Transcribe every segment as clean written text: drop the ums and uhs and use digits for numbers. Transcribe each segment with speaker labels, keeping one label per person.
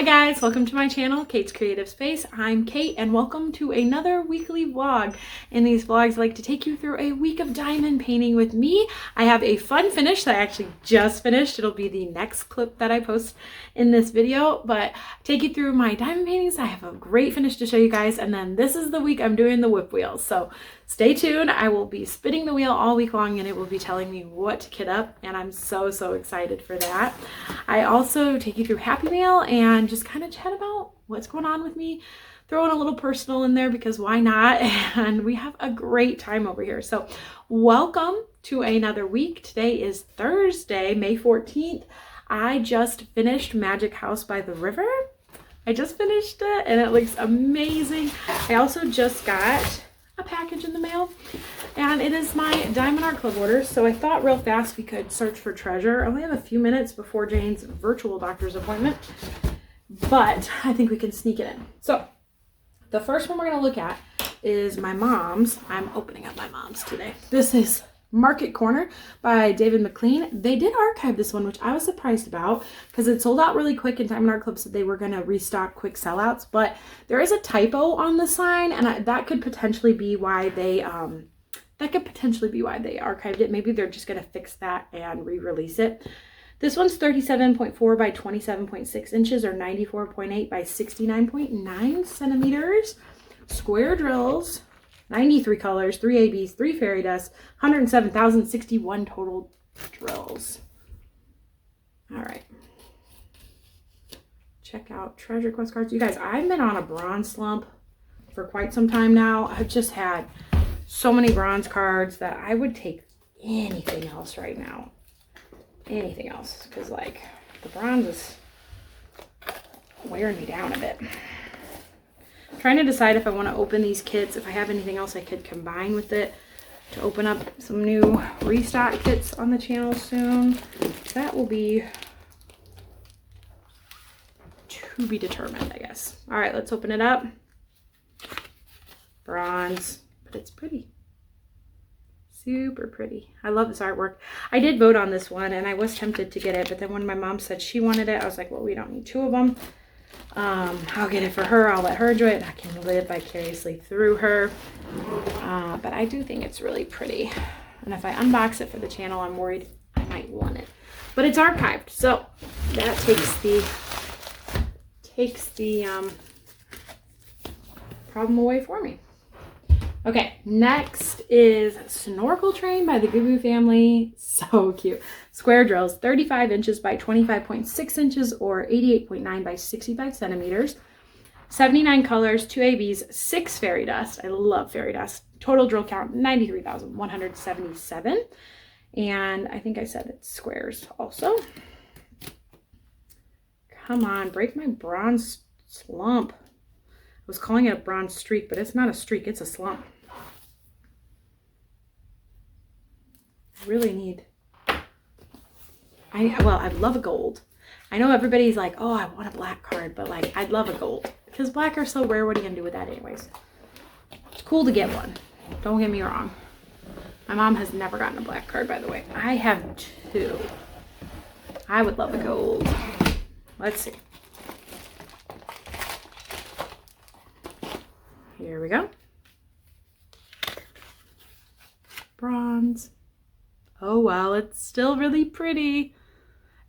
Speaker 1: Hi guys, welcome to my channel, Kate's Creative Space. I'm Kate and welcome to another weekly vlog. In these vlogs, I like to take you through a week of diamond painting with me. I have a fun finish that I actually just finished. It'll be the next clip that I post in this video, but take you through my diamond paintings. I have a great finish to show you guys, and then this is the week I'm doing the whip wheel. So stay tuned. I will be spinning the wheel all week long and it will be telling me what to kit up, and I'm so excited for that. I also take you through Happy Mail and just kind of chat about what's going on with me, throw in a little personal in there because why not, and we have a great time over here. So welcome to another week. Today is Thursday, May 14th. I just finished Magic House by the River. I just finished it and it looks amazing. I also just got a package in the mail and it is my Diamond Art Club order. So I thought real fast we could search for treasure. I only have a few minutes before Jane's virtual doctor's appointment, but I think we can sneak it in. So the first one we're going to look at is my mom's. I'm opening up my mom's today. This is Market Corner by David McLean. They did archive this one, which I was surprised about because it sold out really quick, and Diamond Art Club said they were going to restock quick sellouts, but there is a typo on the sign, and that could potentially be why they archived it. Maybe they're just going to fix that and re-release it. This one's 37.4 by 27.6 inches or 94.8 by 69.9 centimeters. Square drills, 93 colors, 3 ABs, 3 fairy dust, 107,061 total drills. All right. Check out Treasure Quest cards. You guys, I've been on a bronze slump for quite some time now. I've just had so many bronze cards that I would take anything else right now. Anything else, because like the bronze is wearing me down a bit. I'm trying to decide if I want to open these kits, if I have anything else I could combine with it to open up some new restock kits on the channel soon. That will be to be determined, I guess. All right, let's open it up. Bronze, but it's pretty. Super pretty. I love this artwork. I did vote on this one and I was tempted to get it, but then when my mom said she wanted it, I was like, well, we don't need two of them. I'll get it for her. I'll let her enjoy it. I can live vicariously through her. But I do think it's really pretty. And if I unbox it for the channel, I'm worried I might want it. But it's archived, so that takes the problem away for me. Okay, next is Snorkel Train by the Goo family. So cute. Square drills, 35 inches by 25.6 inches or 88.9 by 65 centimeters. 79 colors, 2 ABs, 6 fairy dust. I love fairy dust. Total drill count, 93,177. And I think I said it's squares also. Come on, break my bronze slump. I was calling it a bronze streak, but it's not a streak, it's a slump. I really need, I'd love a gold. I know everybody's like, oh, I want a black card, but like, I'd love a gold. Because black are so rare, what are you going to do with that anyways? It's cool to get one. Don't get me wrong. My mom has never gotten a black card, by the way. I have 2. I would love a gold. Let's see. Here we go. Bronze. Oh, well, it's still really pretty.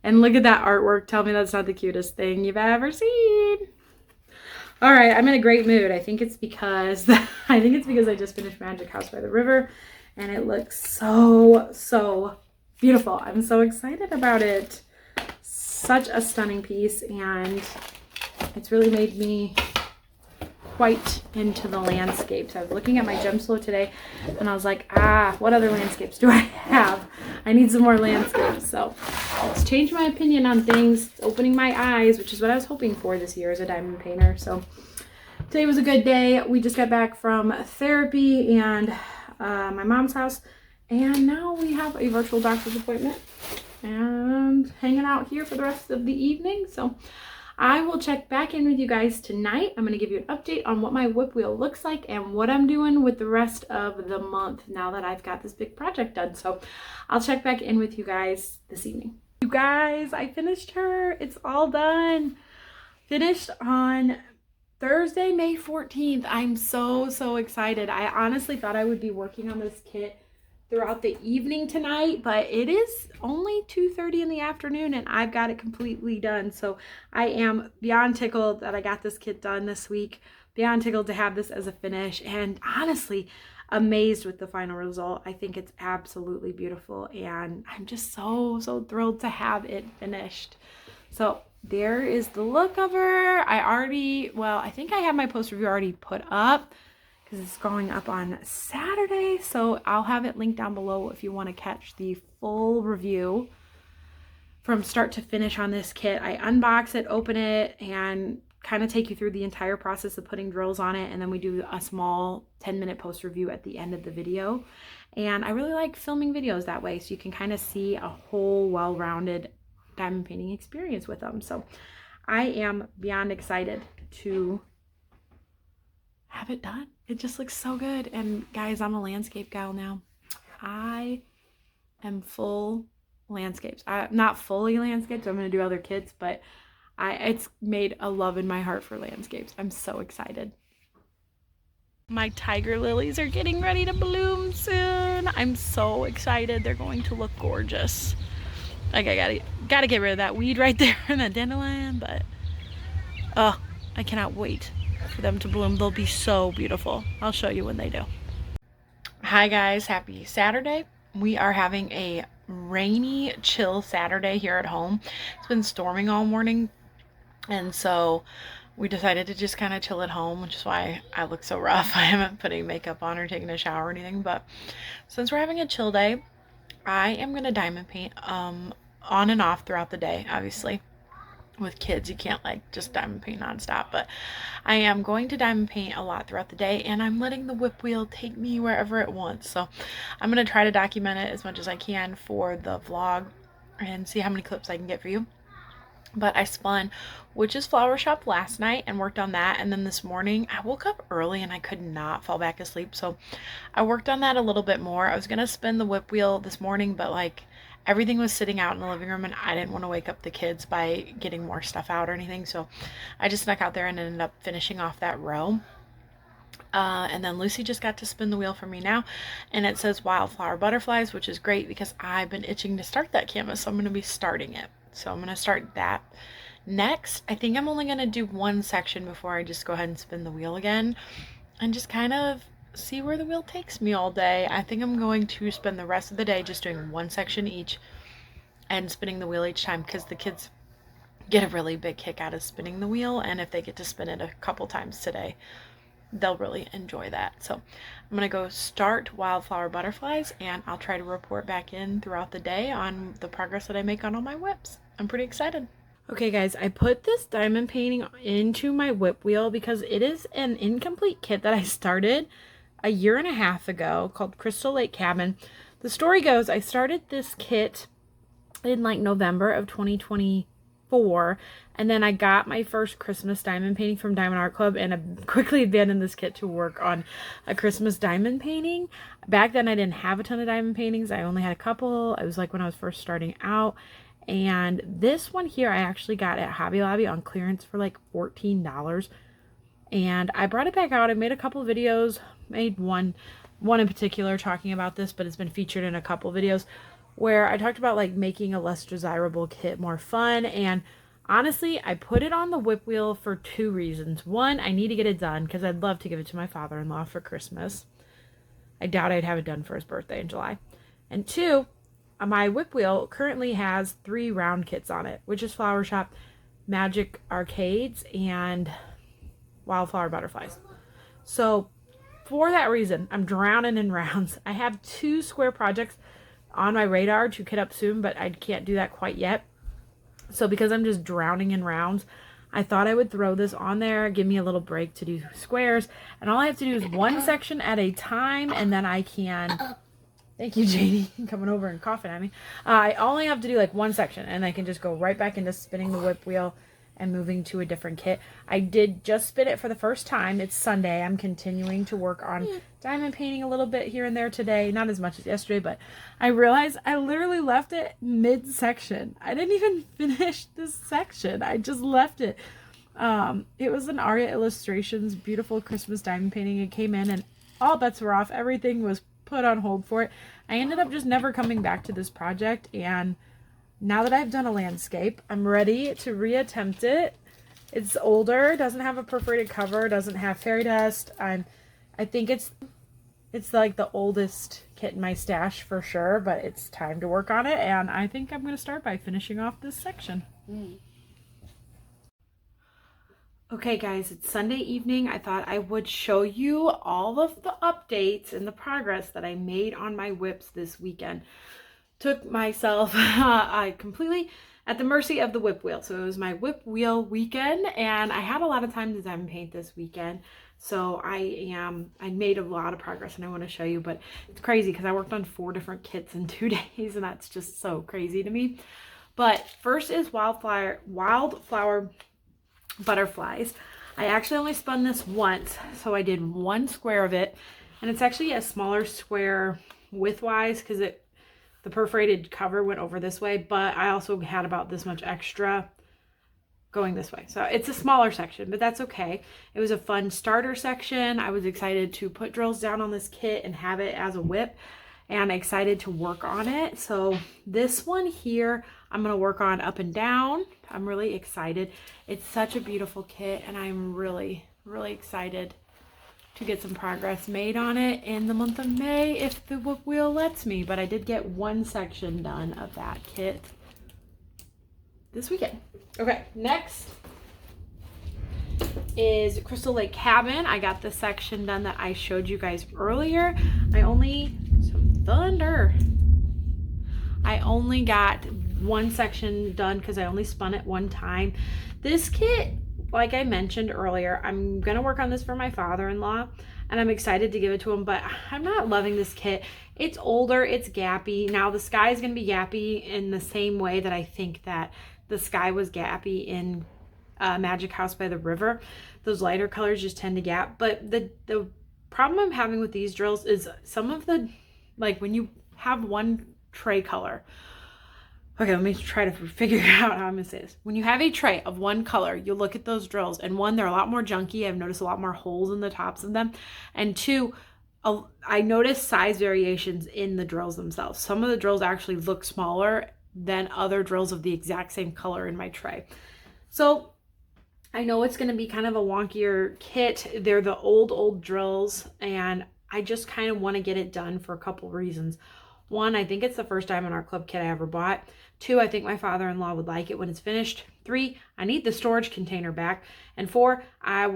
Speaker 1: And look at that artwork. Tell me that's not the cutest thing you've ever seen. All right, I'm in a great mood. I think it's because I just finished Magic House by the River and it looks so beautiful. I'm so excited about it. Such a stunning piece, and it's really made me quite into the landscapes. I was looking at my gem slow today and I was like, what other landscapes do I have? I need some more landscapes. So it's changed my opinion on things, opening my eyes, which is what I was hoping for this year as a diamond painter. So today was a good day. We just got back from therapy and my mom's house, and now we have a virtual doctor's appointment and hanging out here for the rest of the evening. So I will check back in with you guys tonight. I'm going to give you an update on what my whip wheel looks like and what I'm doing with the rest of the month now that I've got this big project done. So I'll check back in with you guys this evening. You guys, I finished her. It's all done. finished on Thursday, May 14th. I'm so excited. I honestly thought I would be working on this kit throughout the evening tonight, but it is only 2:30 in the afternoon and I've got it completely done. So I am beyond tickled that I got this kit done this week, beyond tickled to have this as a finish, and honestly amazed with the final result. I think it's absolutely beautiful and I'm just so thrilled to have it finished. So there is the look of her. I think I have my post review already put up because it's going up on Saturday. So I'll have it linked down below if you want to catch the full review from start to finish on this kit. I unbox it, open it, and kind of take you through the entire process of putting drills on it. And then we do a small 10-minute post review at the end of the video. And I really like filming videos that way, so you can kind of see a whole well-rounded diamond painting experience with them. So I am beyond excited to have it done. It just looks so good. And guys, I'm a landscape gal now. I am full landscapes. I'm not fully landscapes. I'm going to do other kits, but it's made a love in my heart for landscapes. I'm so excited. My tiger lilies are getting ready to bloom soon. I'm so excited. They're going to look gorgeous. Like, I gotta get rid of that weed right there in the dandelion, but I cannot wait for them to bloom. They'll be so beautiful. I'll show you when they do. Hi guys, happy Saturday. We are having a rainy, chill Saturday here at home. It's been storming all morning, and so we decided to just kind of chill at home, which is why I look so rough. I haven't put any makeup on or taken a shower or anything, but since we're having a chill day, I am going to diamond paint on and off throughout the day. Obviously with kids you can't like just diamond paint nonstop, but I am going to diamond paint a lot throughout the day, and I'm letting the whip wheel take me wherever it wants. So I'm going to try to document it as much as I can for the vlog and see how many clips I can get for you. But I spun Witch's Flower Shop last night and worked on that, and then this morning I woke up early and I could not fall back asleep, so I worked on that a little bit more. I was gonna spin the whip wheel this morning, but like everything was sitting out in the living room and I didn't want to wake up the kids by getting more stuff out or anything, so I just snuck out there and ended up finishing off that row. And then Lucy just got to spin the wheel for me now, and it says Wildflower Butterflies, which is great because I've been itching to start that canvas, so I'm going to be starting it. So I'm going to start that next. I think I'm only going to do one section before I just go ahead and spin the wheel again and just kind of see where the wheel takes me all day. I think I'm going to spend the rest of the day just doing one section each and spinning the wheel each time, because the kids get a really big kick out of spinning the wheel, and if they get to spin it a couple times today, they'll really enjoy that. So I'm gonna go start Wildflower Butterflies, and I'll try to report back in throughout the day on the progress that I make on all my whips. I'm pretty excited. Okay guys, I put this diamond painting into my whip wheel because it is an incomplete kit that I started a year and a half ago called Crystal Lake Cabin. The story goes, I started this kit in like November of 2024, and then I got my first Christmas diamond painting from Diamond Art Club, and I quickly abandoned this kit to work on a Christmas diamond painting. Back then I didn't have a ton of diamond paintings. I only had a couple. It was like when I was first starting out. And this one here I actually got at Hobby Lobby on clearance for like $14. And I brought it back out. I made a couple of videos, made one in particular talking about this, but it's been featured in a couple videos where I talked about like making a less desirable kit more fun. And honestly, I put it on the whip wheel for two reasons. One, I need to get it done because I'd love to give it to my father-in-law for Christmas. I doubt I'd have it done for his birthday in July. And two, my whip wheel currently has 3 round kits on it, Witch's Flower Shop, Magic Arcades, and Wildflower Butterflies. So for that reason, I'm drowning in rounds. I have 2 square projects on my radar to kit up soon, but I can't do that quite yet. So because I'm just drowning in rounds, I thought I would throw this on there, give me a little break to do squares, and all I have to do is one section at a time, and then I can... Thank you, Janie, coming over and coughing at me. I only have to do like one section, and I can just go right back into spinning the whip wheel and moving to a different kit. I did just spin it for the first time. It's Sunday. I'm continuing to work on diamond painting a little bit here and there today. Not as much as yesterday, but I realized I literally left it mid-section. I didn't even finish this section. I just left it. It was an Aria Illustrations beautiful Christmas diamond painting. It came in and all bets were off. Everything was put on hold for it. I ended up just never coming back to this project, and now that I've done a landscape, I'm ready to reattempt it. It's older, doesn't have a perforated cover, doesn't have fairy dust. I think it's like the oldest kit in my stash for sure, but it's time to work on it, and I think I'm going to start by finishing off this section. Okay guys, it's Sunday evening. I thought I would show you all of the updates and the progress that I made on my WIPs this weekend. Took myself I completely at the mercy of the WIP wheel. So it was my WIP wheel weekend, and I had a lot of time to diamond paint this weekend. So I made a lot of progress, and I want to show you, but it's crazy because I worked on 4 different kits in 2 days, and that's just so crazy to me. But first is wildflower butterflies. I actually only spun this once, so I did 1 square of it, and it's actually a smaller square width-wise because the perforated cover went over this way, but I also had about this much extra going this way. So it's a smaller section, but that's okay. It was a fun starter section. I was excited to put drills down on this kit and have it as a WIP, and excited to work on it. So this one here, I'm going to work on up and down. I'm really excited. It's such a beautiful kit, and I'm really, really excited to get some progress made on it in the month of May if the WIP wheel lets me. But I did get 1 section done of that kit this weekend. Okay, next is Crystal Lake Cabin. I got the section done that I showed you guys earlier. I only got 1 section done because I only spun it 1 time. This kit, like I mentioned earlier, I'm gonna work on this for my father-in-law, and I'm excited to give it to him, but I'm not loving this kit. It's older, it's gappy. Now the sky is gonna be gappy in the same way that I think that the sky was gappy in Magic House by the River. Those lighter colors just tend to gap, but the problem I'm having with these drills is some of the, like when you have 1 tray color. Okay, let me try to figure out how I'm gonna say this. When you have a tray of 1 color, you look at those drills, and 1, they're a lot more junky. I've noticed a lot more holes in the tops of them. And 2, I noticed size variations in the drills themselves. Some of the drills actually look smaller than other drills of the exact same color in my tray. So I know it's gonna be kind of a wonkier kit. They're the old drills, and I just kind of want to get it done for a couple reasons. 1, I think it's the first time in our club kit I ever bought. 2, I think my father-in-law would like it when it's finished. 3, I need the storage container back. And 4, I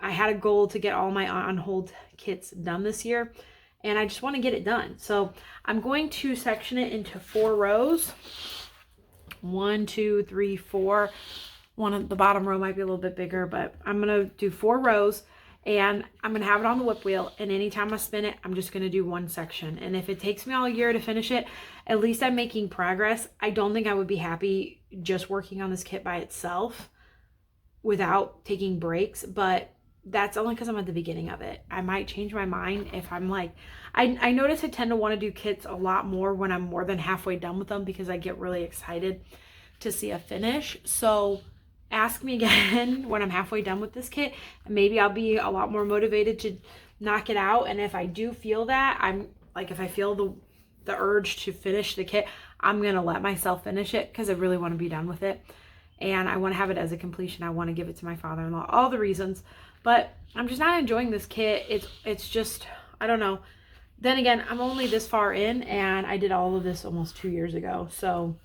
Speaker 1: had a goal to get all my on-hold kits done this year, and I just want to get it done. So I'm going to section it into 4 rows. 1, 2, 3, 4. One of the bottom row might be a little bit bigger, but I'm going to do 4 rows. And I'm going to have it on the WIP wheel, and anytime I spin it, I'm just going to do 1 section. And if it takes me all year to finish it, at least I'm making progress. I don't think I would be happy just working on this kit by itself without taking breaks, but that's only because I'm at the beginning of it. I might change my mind if I'm like, I notice I tend to want to do kits a lot more when I'm more than halfway done with them because I get really excited to see a finish. So ask me again when I'm halfway done with this kit, and maybe I'll be a lot more motivated to knock it out. And if I do feel that, if I feel the urge to finish the kit, I'm gonna let myself finish it because I really want to be done with it, and I want to have it as a completion. I want to give it to my father-in-law, all the reasons, but I'm just not enjoying this kit. It's just, I don't know. Then again, I'm only this far in, and I did all of this almost 2 years ago, so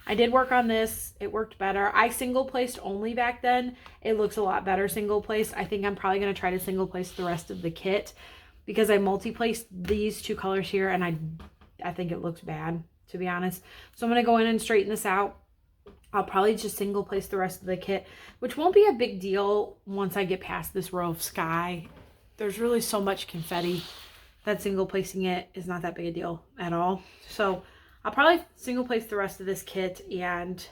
Speaker 1: I did work on this. It worked better. I single placed only back then. It looks a lot better single placed. I think I'm probably going to try to single place the rest of the kit because I multi-placed these 2 colors here, and I think it looks bad, to be honest. So I'm going to go in and straighten this out. I'll probably just single place the rest of the kit, which won't be a big deal once I get past this row of sky. There's really so much confetti that single placing it is not that big a deal at all. So I'll probably single place the rest of this kit and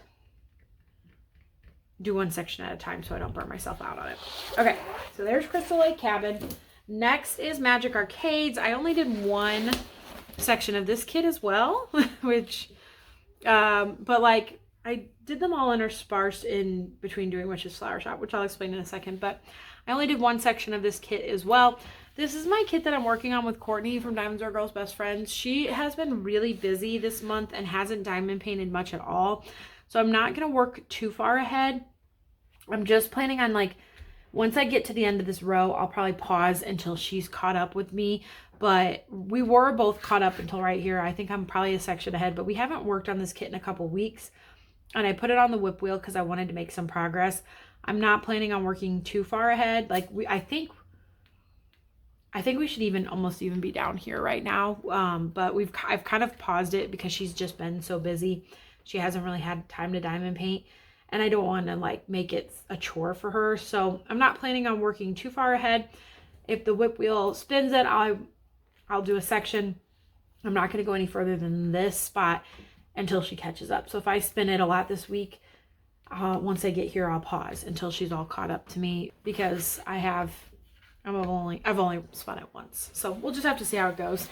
Speaker 1: do 1 section at a time so I don't burn myself out on it. Okay, so there's Crystal Lake Cabin. Next is Magic Arcades. I only did 1 section of this kit as well, which, but like I did them all interspersed in between doing Witch's Flower Shop, which I'll explain in a second, but I only did one section of this kit as well. This is my kit that I'm working on with Courtney from Diamonds Are Girls Best Friends. She has been really busy this month and hasn't diamond painted much at all. So I'm not going to work too far ahead. I'm just planning on, like, once I get to the end of this row, I'll probably pause until she's caught up with me. But we were both caught up until right here. I think I'm probably a section ahead, but we haven't worked on this kit in a couple weeks. And I put it on the whip wheel because I wanted to make some progress. I'm not planning on working too far ahead. Like, I think we should even almost even be down here right now. But I've kind of paused it because she's just been so busy. She hasn't really had time to diamond paint. And I don't want to, like, make it a chore for her. So I'm not planning on working too far ahead. If the whip wheel spins it, I'll do a section. I'm not going to go any further than this spot until she catches up. So if I spin it a lot this week, once I get here, I'll pause until she's all caught up to me, because I've only spun it once. So we'll just have to see how it goes.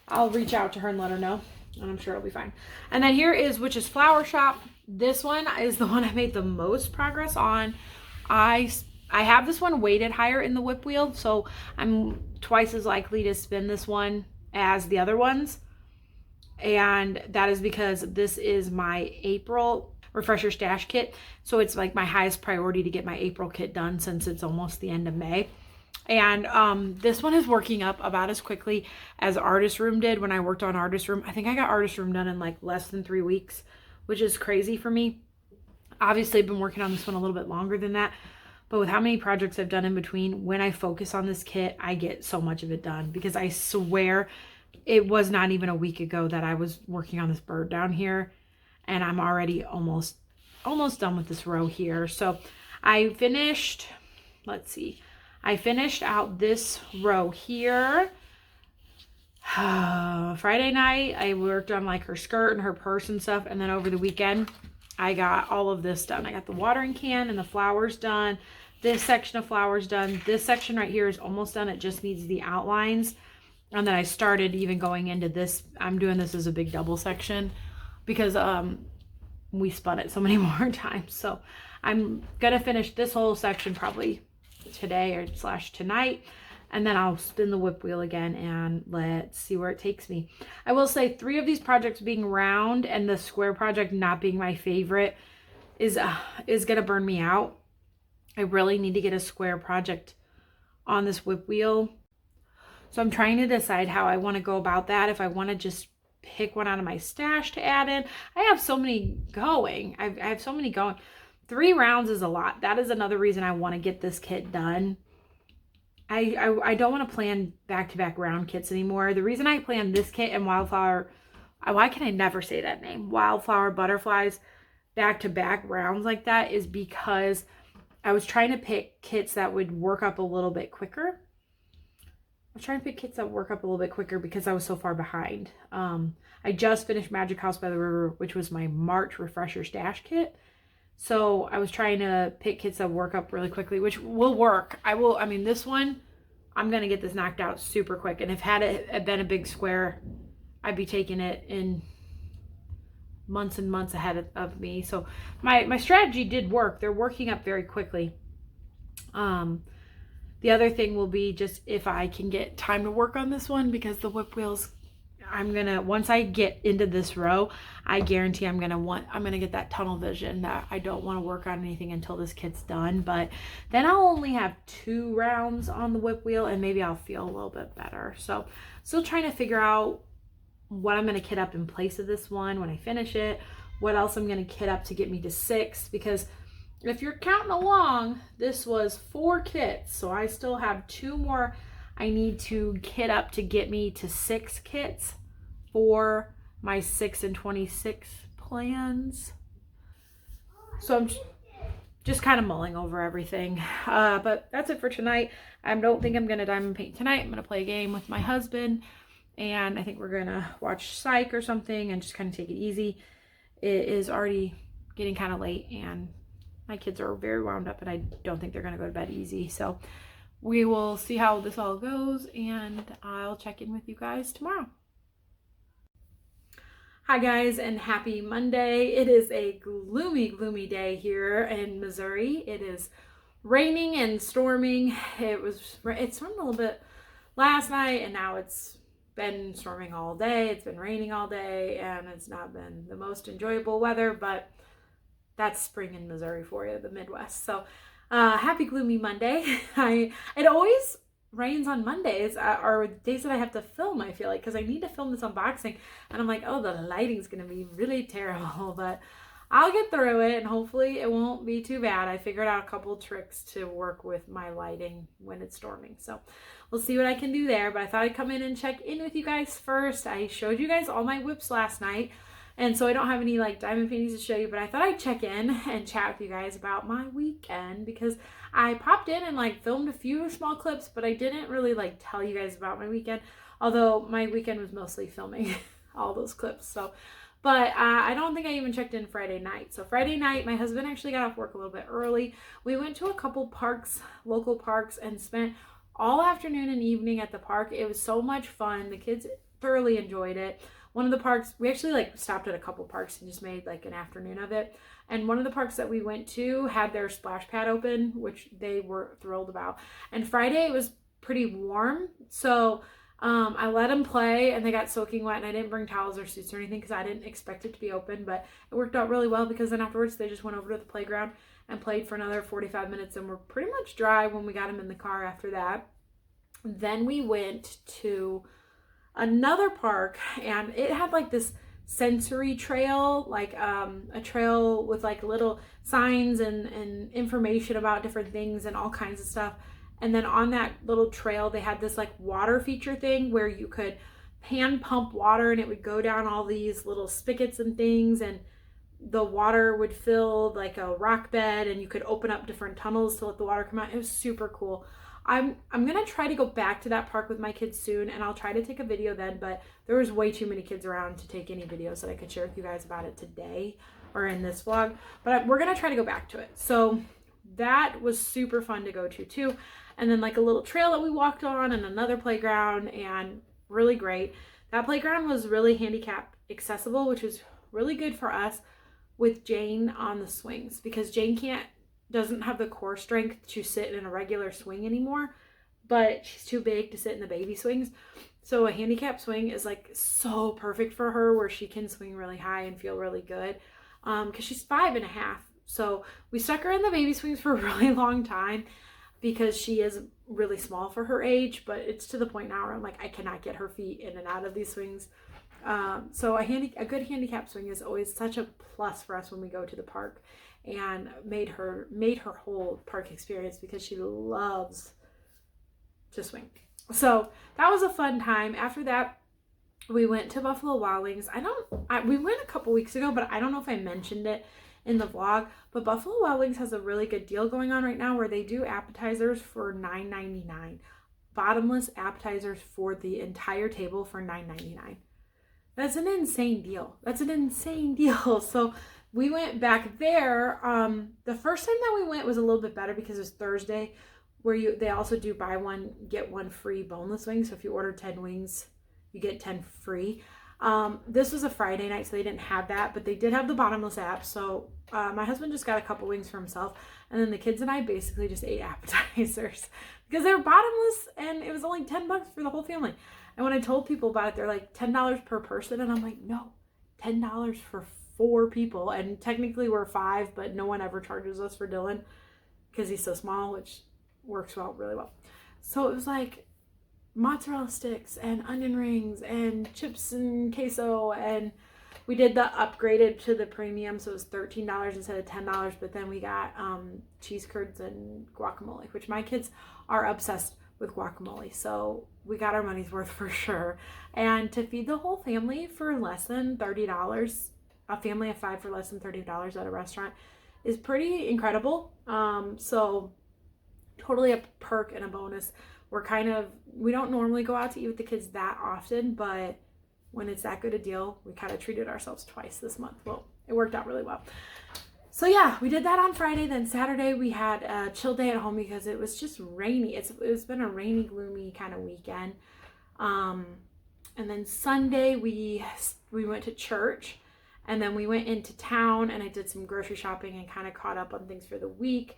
Speaker 1: I'll reach out to her and let her know, and I'm sure it'll be fine. And then here is Witch's Flower Shop. This one is the one I made the most progress on. I have this one weighted higher in the whip wheel, so I'm twice as likely to spin this one as the other ones. And that is because this is my April refresher stash kit. So it's like my highest priority to get my April kit done since it's almost the end of May. And this one is working up about as quickly as Artist Room did when I worked on Artist Room. I think I got Artist Room done in like less than 3 weeks, which is crazy for me. Obviously, I've been working on this one a little bit longer than that. But with how many projects I've done in between, when I focus on this kit, I get so much of it done. Because I swear it was not even a week ago that I was working on this bird down here. And I'm already almost done with this row here. So I finished, let's see. I finished out this row here. Friday night, I worked on like her skirt and her purse and stuff. And then over the weekend, I got all of this done. I got the watering can and the flowers done. This section of flowers done. This section right here is almost done. It just needs the outlines. And then I started even going into this. I'm doing this as a big double section because we spun it so many more times. So I'm going to finish this whole section probably today or / tonight. And then I'll spin the whip wheel again and let's see where it takes me. I will say 3 of these projects being round and the square project not being my favorite is going to burn me out. I really need to get a square project on this whip wheel. So I'm trying to decide how I want to go about that. If I want to just pick one out of my stash to add in. I have so many going. I have so many going. 3 rounds is a lot. That is another reason I want to get this kit done. I don't want to plan back-to-back round kits anymore. The reason I plan this kit and Wildflower, why can I never say that name? Wildflower Butterflies back-to-back rounds like that is because I was trying to pick kits that would work up a little bit quicker. Because I was so far behind. I just finished Magic House by the River, which was my March refresher stash kit. So I was trying to pick kits that work up really quickly, which will work. I mean, this one, I'm going to get this knocked out super quick. And if had it been a big square, I'd be taking it in months and months ahead of me. So my strategy did work. They're working up very quickly. The other thing will be just if I can get time to work on this one, because the whip wheels, once I get into this row, I guarantee I'm gonna get that tunnel vision that I don't want to work on anything until this kit's done. But then I'll only have 2 rounds on the whip wheel and maybe I'll feel a little bit better. So still trying to figure out what I'm gonna kit up in place of this one when I finish it, what else I'm gonna kit up to get me to 6, because if you're counting along, this was 4 kits, so I still have 2 more I need to kit up to get me to 6 kits for my 6 and 26 plans. So I'm just kind of mulling over everything. But that's it for tonight. I don't think I'm going to diamond paint tonight. I'm going to play a game with my husband, and I think we're going to watch Psych or something and just kind of take it easy. It is already getting kind of late, and my kids are very wound up, and I don't think they're going to go to bed easy. So we will see how this all goes, and I'll check in with you guys tomorrow. Hi guys, and happy Monday. It is a gloomy day here in Missouri. It is raining and storming. It stormed a little bit last night, and now it's been storming all day. It's been raining all day, and it's not been the most enjoyable weather, but that's spring in Missouri for you, the Midwest. So happy gloomy Monday. It always rains on Mondays or days that I have to film, I feel like, because I need to film this unboxing, and I'm like, oh, the lighting's gonna be really terrible, but I'll get through it, and hopefully it won't be too bad. I figured out a couple tricks to work with my lighting when it's storming, so we'll see what I can do there. But I thought I'd come in and check in with you guys first. I showed you guys all my whips last night, and so I don't have any like diamond paintings to show you, but I thought I'd check in and chat with you guys about my weekend, because I popped in and like filmed a few small clips, but I didn't really like tell you guys about my weekend, although my weekend was mostly filming all those clips. So, but I don't think I even checked in Friday night. So Friday night, my husband actually got off work a little bit early. We went to a couple parks, local parks, and spent all afternoon and evening at the park. It was so much fun. The kids thoroughly enjoyed it. One of the parks, we actually like stopped at a couple parks and just made like an afternoon of it. And one of the parks that we went to had their splash pad open, which they were thrilled about. And Friday it was pretty warm, so I let them play, and they got soaking wet, and I didn't bring towels or suits or anything because I didn't expect it to be open, but it worked out really well, because then afterwards they just went over to the playground and played for another 45 minutes and were pretty much dry when we got them in the car after that. Then we went to another park, and it had like this sensory trail, like a trail with like little signs and information about different things and all kinds of stuff. And then on that little trail they had this like water feature thing where you could hand pump water, and it would go down all these little spigots and things, and the water would fill like a rock bed, and you could open up different tunnels to let the water come out. It was super cool. I'm gonna try to go back to that park with my kids soon, and I'll try to take a video then, but there was way too many kids around to take any videos that I could share with you guys about it today or in this vlog, but we're gonna try to go back to it. So that was super fun to go to too. And then like a little trail that we walked on, and another playground, and really great. That playground was really handicap accessible, which was really good for us with Jane on the swings, because Jane doesn't have the core strength to sit in a regular swing anymore, but she's too big to sit in the baby swings. So a handicap swing is like so perfect for her, where she can swing really high and feel really good, because she's 5.5. So we stuck her in the baby swings for a really long time, because she is really small for her age, but it's to the point now where I'm like, I cannot get her feet in and out of these swings. So a good handicap swing is always such a plus for us when we go to the park, and made her whole park experience, because she loves to swing. So that was a fun time. After that, we went to Buffalo Wild Wings. We went a couple weeks ago, but I don't know if I mentioned it in the vlog, but Buffalo Wild Wings has a really good deal going on right now, where they do appetizers for $9.99. Bottomless appetizers for the entire table for $9.99. That's an insane deal. So we went back there. The first time that we went was a little bit better, because it was Thursday, where they also do buy one get one free boneless wings. So if you order 10 wings, you get 10 free. This was a Friday night, so they didn't have that, but they did have the bottomless app. So my husband just got a couple wings for himself, and then the kids and I basically just ate appetizers because they were bottomless, and it was only $10 for the whole family. And when I told people about it, they're like $10 per person, and I'm like, no, $10 for 4 people, and technically we're 5, but no one ever charges us for Dylan because he's so small, which works really well. So it was like mozzarella sticks and onion rings and chips and queso, and we did the upgraded to the premium, so it was $13 instead of $10, but then we got cheese curds and guacamole, which my kids are obsessed with guacamole, so we got our money's worth for sure. And to feed the whole family for less than $30, a family of 5 for less than $30 at a restaurant, is pretty incredible. So totally a perk and a bonus. We don't normally go out to eat with the kids that often, but when it's that good a deal, we kind of treated ourselves twice this month. Well, it worked out really well. So yeah, we did that on Friday. Then Saturday we had a chill day at home because it was just rainy. It's been a rainy, gloomy kind of weekend. And then Sunday we we went to church, and then we went into town and I did some grocery shopping and kind of caught up on things for the week,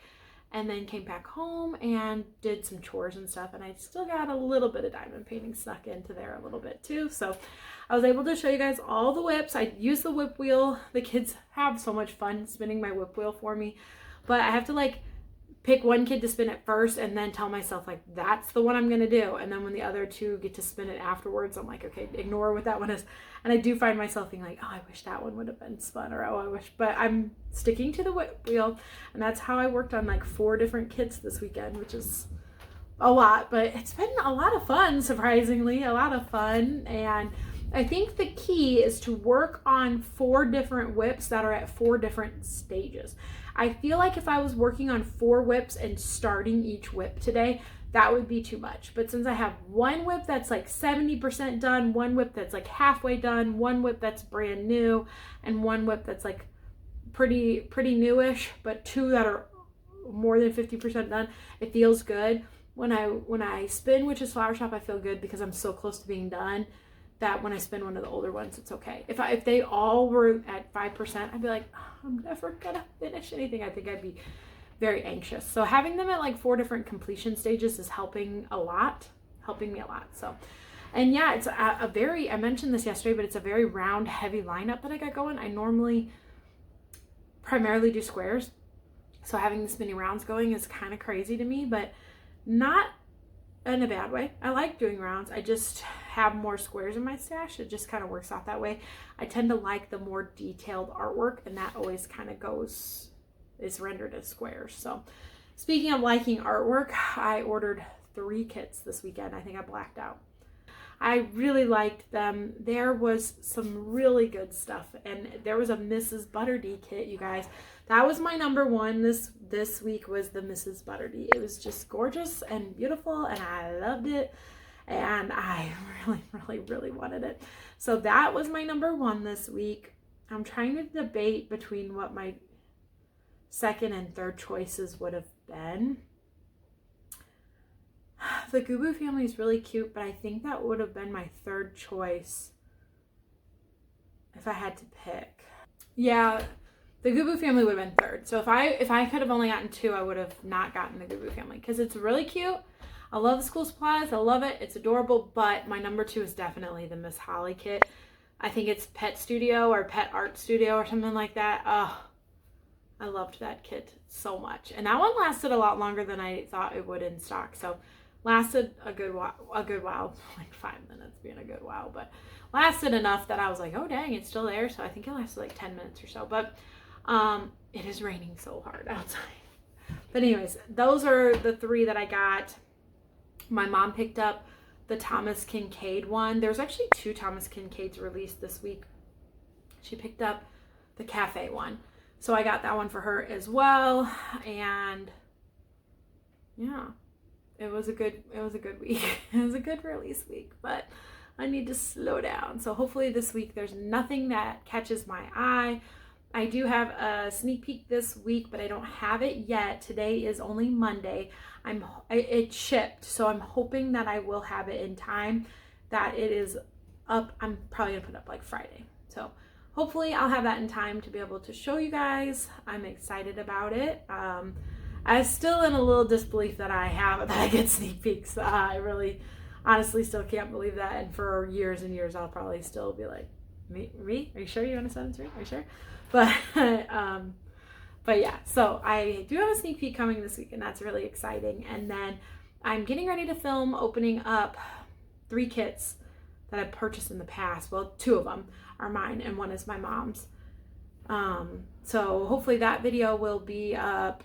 Speaker 1: and then came back home and did some chores and stuff, and I still got a little bit of diamond painting snuck into there a little bit too. So I was able to show you guys all the whips. I used the whip wheel. The kids have so much fun spinning my whip wheel for me, but I have to like pick one kid to spin it first and then tell myself like that's the one I'm gonna do, and then when the other two get to spin it afterwards, I'm like, okay, ignore what that one is. And I do find myself being like, oh, I wish that one would have been spun, or oh, I wish, but I'm sticking to the whip wheel. And that's how I worked on like 4 different kits this weekend, which is a lot, but it's been a lot of fun, surprisingly, a lot of fun. And I think the key is to work on 4 different whips that are at 4 different stages. I feel like if I was working on 4 whips and starting each whip today, that would be too much. But since I have one whip that's like 70% done, one whip that's like halfway done, one whip that's brand new, and one whip that's like pretty newish, but 2 that are more than 50% done, it feels good. When I spin Witch's Flower Shop, I feel good because I'm so close to being done that when I spin one of the older ones, it's okay. If they all were at 5%, I'd be like, oh, I'm never gonna finish anything. I think I'd be very anxious. So having them at like 4 different completion stages is helping me a lot. So, and yeah, it's a very, I mentioned this yesterday, but it's a very round, heavy lineup that I got going. I normally primarily do squares, so having this many rounds going is kind of crazy to me, but not in a bad way. I like doing rounds. I just have more squares in my stash. It just kind of works out that way. I tend to like the more detailed artwork, and that always kind of is rendered as squares. So speaking of liking artwork, I ordered 3 kits this weekend. I think I blacked out. I really liked them. There was some really good stuff, and there was a Mrs. Butterdee kit, you guys. That was my number one this week, was the Mrs. Butterdee. It was just gorgeous and beautiful, and I loved it, and I really wanted it. So that was my number one this week. I'm trying to debate between what my second and third choices would have been. The Gubu family is really cute, but I think that would have been my third choice if I had to pick. Yeah, the Gubu family would have been third. So if I could have only gotten 2, I would have not gotten the Gubu family because it's really cute. I love the school supplies. I love it. It's adorable, but my number 2 is definitely the Miss Holly kit. I think it's Pet Studio or Pet Art Studio or something like that. Oh, I loved that kit so much. And that one lasted a lot longer than I thought it would in stock. So lasted a good while, like 5 minutes being a good while, but lasted enough that I was like, oh dang, it's still there. So I think it lasted like 10 minutes or so, but it is raining so hard outside. But anyways, those are the 3 that I got. My mom picked up the Thomas Kincaid one. There's actually 2 Thomas Kincaids released this week. She picked up the cafe one, so I got that one for her as well. And yeah, it was a good week. It was a good release week, but I need to slow down. So hopefully this week there's nothing that catches my eye. I do have a sneak peek this week, but I don't have it yet. Today is only Monday. It shipped, so I'm hoping that I will have it in time, that it is up. I'm probably gonna put it up like Friday. So hopefully I'll have that in time to be able to show you guys. I'm excited about it. I'm still in a little disbelief that I get sneak peeks. I really, honestly, still can't believe that. And for years and years, I'll probably still be like, me? Are you sure you want to send it to me? Are you sure? But yeah, so I do have a sneak peek coming this week, and that's really exciting. And then I'm getting ready to film opening up 3 kits that I've purchased in the past. Well, 2 of them are mine, and one is my mom's. So hopefully that video will be up.